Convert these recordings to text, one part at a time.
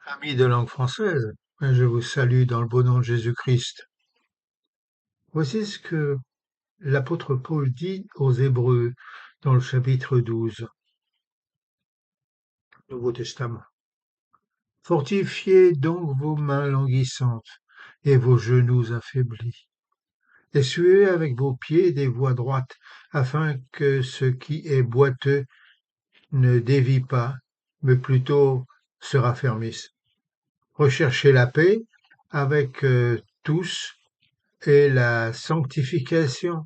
Amis de langue française, je vous salue dans le beau nom de Jésus-Christ. Voici ce que l'apôtre Paul dit aux Hébreux dans le chapitre 12, Nouveau Testament. Fortifiez donc vos mains languissantes et vos genoux affaiblis. Essuyez avec vos pieds des voies droites, afin que ce qui est boiteux ne dévie pas, mais plutôt se raffermisse. Recherchez la paix avec tous et la sanctification,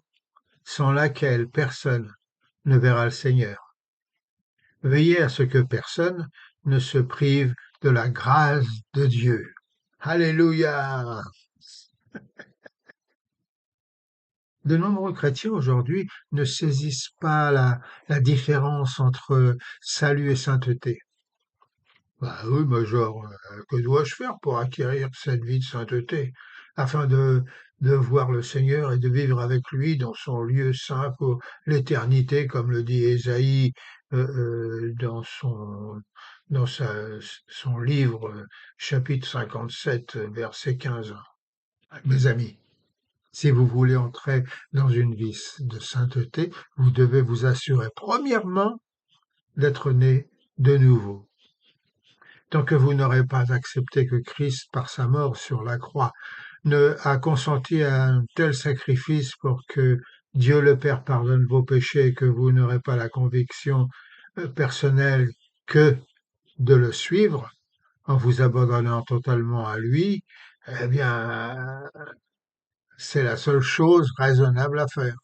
sans laquelle personne ne verra le Seigneur. Veillez à ce que personne ne se prive de la grâce de Dieu. Alléluia! De nombreux chrétiens aujourd'hui ne saisissent pas la différence entre salut et sainteté. Bah oui, mais genre, que dois-je faire pour acquérir cette vie de sainteté, afin de voir le Seigneur et de vivre avec lui dans son lieu saint pour l'éternité, comme le dit Ésaïe dans son livre, chapitre 57, verset 15. Mes amis, si vous voulez entrer dans une vie de sainteté, vous devez vous assurer, premièrement, d'être né de nouveau. Tant que vous n'aurez pas accepté que Christ, par sa mort sur la croix, ne a consenti à un tel sacrifice pour que Dieu le Père pardonne vos péchés et que vous n'aurez pas la conviction personnelle que de le suivre en vous abandonnant totalement à lui, eh bien, c'est la seule chose raisonnable à faire.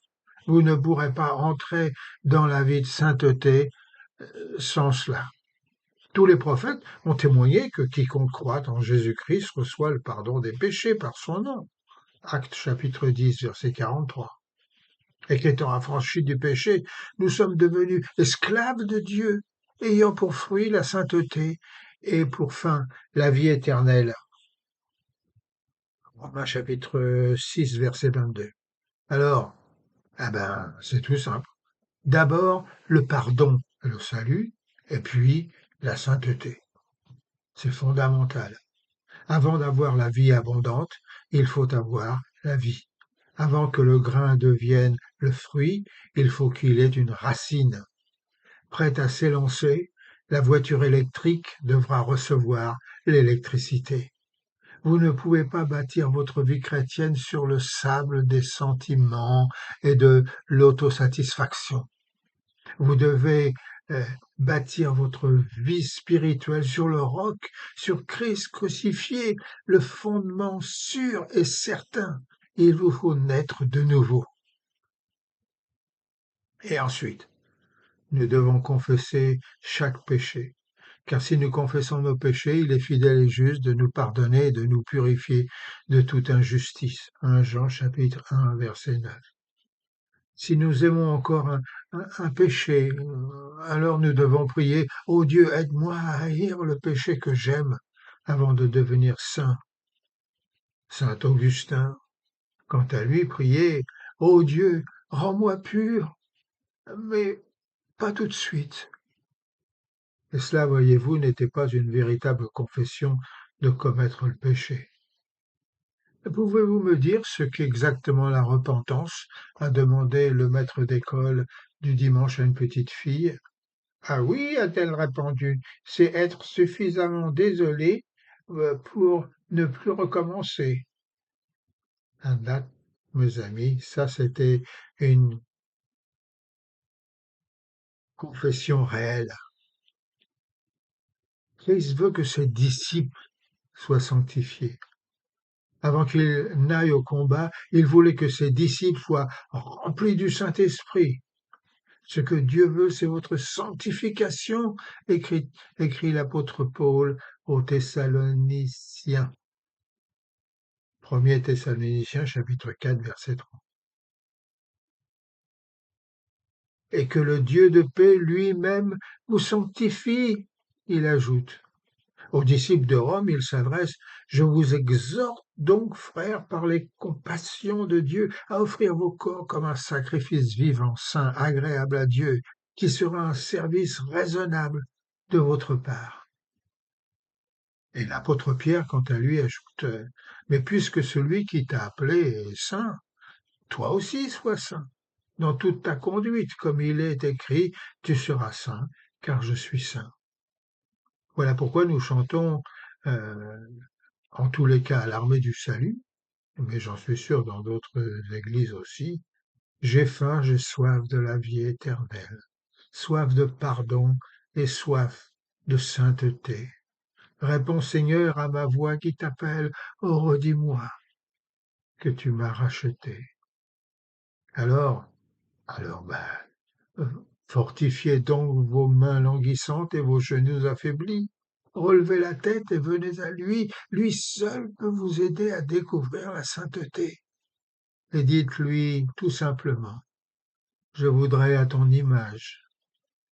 Vous ne pourrez pas entrer dans la vie de sainteté sans cela. Tous les prophètes ont témoigné que quiconque croit en Jésus-Christ reçoit le pardon des péchés par son nom. Actes chapitre 10, verset 43. Et qu'étant affranchis du péché, nous sommes devenus esclaves de Dieu, ayant pour fruit la sainteté et pour fin la vie éternelle. Romains chapitre 6, verset 22. Alors, c'est tout simple. D'abord, le pardon et le salut, et puis la sainteté. C'est fondamental. Avant d'avoir la vie abondante, il faut avoir la vie. Avant que le grain devienne le fruit, il faut qu'il ait une racine. Prête à s'élancer, la voiture électrique devra recevoir l'électricité. Vous ne pouvez pas bâtir votre vie chrétienne sur le sable des sentiments et de l'autosatisfaction. Vous devez bâtir votre vie spirituelle sur le roc, sur Christ crucifié, le fondement sûr et certain. Il vous faut naître de nouveau. Et ensuite, nous devons confesser chaque péché. Car si nous confessons nos péchés, il est fidèle et juste de nous pardonner et de nous purifier de toute injustice. 1 Jean chapitre 1 verset 9. Si nous aimons encore un péché, alors nous devons prier, ô Dieu, aide-moi à haïr le péché que j'aime avant de devenir saint. Saint Augustin, quant à lui, priait, ô Dieu, rends-moi pur, mais pas tout de suite. Et cela, voyez-vous, n'était pas une véritable confession de commettre le péché. Pouvez-vous me dire ce qu'est exactement la repentance? A demandé le maître d'école du dimanche à une petite fille. Ah oui, a-t-elle répondu, c'est être suffisamment désolé pour ne plus recommencer. Ah, là, mes amis, ça c'était une confession réelle. Christ veut que ses disciples soient sanctifiés. Avant qu'il n'aille au combat, il voulait que ses disciples soient remplis du Saint-Esprit. Ce que Dieu veut, c'est votre sanctification, écrit l'apôtre Paul aux Thessaloniciens. 1er Thessaloniciens, chapitre 4, verset 3. Et que le Dieu de paix lui-même vous sanctifie, il ajoute. Aux disciples de Rome, il s'adresse, je vous exhorte donc, frères, par les compassions de Dieu, à offrir vos corps comme un sacrifice vivant, saint, agréable à Dieu, qui sera un service raisonnable de votre part. Et l'apôtre Pierre, quant à lui, ajoute, mais puisque celui qui t'a appelé est saint, toi aussi sois saint. Dans toute ta conduite, comme il est écrit, tu seras saint, car je suis saint. Voilà pourquoi nous chantons, euh, en tous les cas à l'armée du salut, mais j'en suis sûr dans d'autres églises aussi, j'ai faim, j'ai soif de la vie éternelle, soif de pardon et soif de sainteté. Réponds Seigneur à ma voix qui t'appelle, oh redis-moi que tu m'as racheté. Alors, fortifiez donc vos mains languissantes et vos genoux affaiblis. Relevez la tête et venez à lui. Lui seul peut vous aider à découvrir la sainteté. Et dites-lui tout simplement, je voudrais à ton image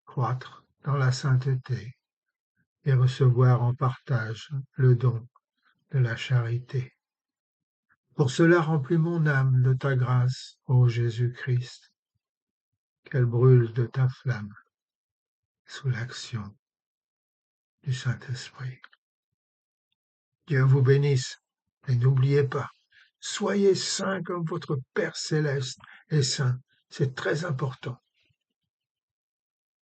croître dans la sainteté et recevoir en partage le don de la charité. Pour cela, remplis mon âme de ta grâce, ô Jésus-Christ, qu'elle brûle de ta flamme sous l'action du Saint-Esprit. Dieu vous bénisse et n'oubliez pas, soyez saints comme votre Père céleste est saint. C'est très important.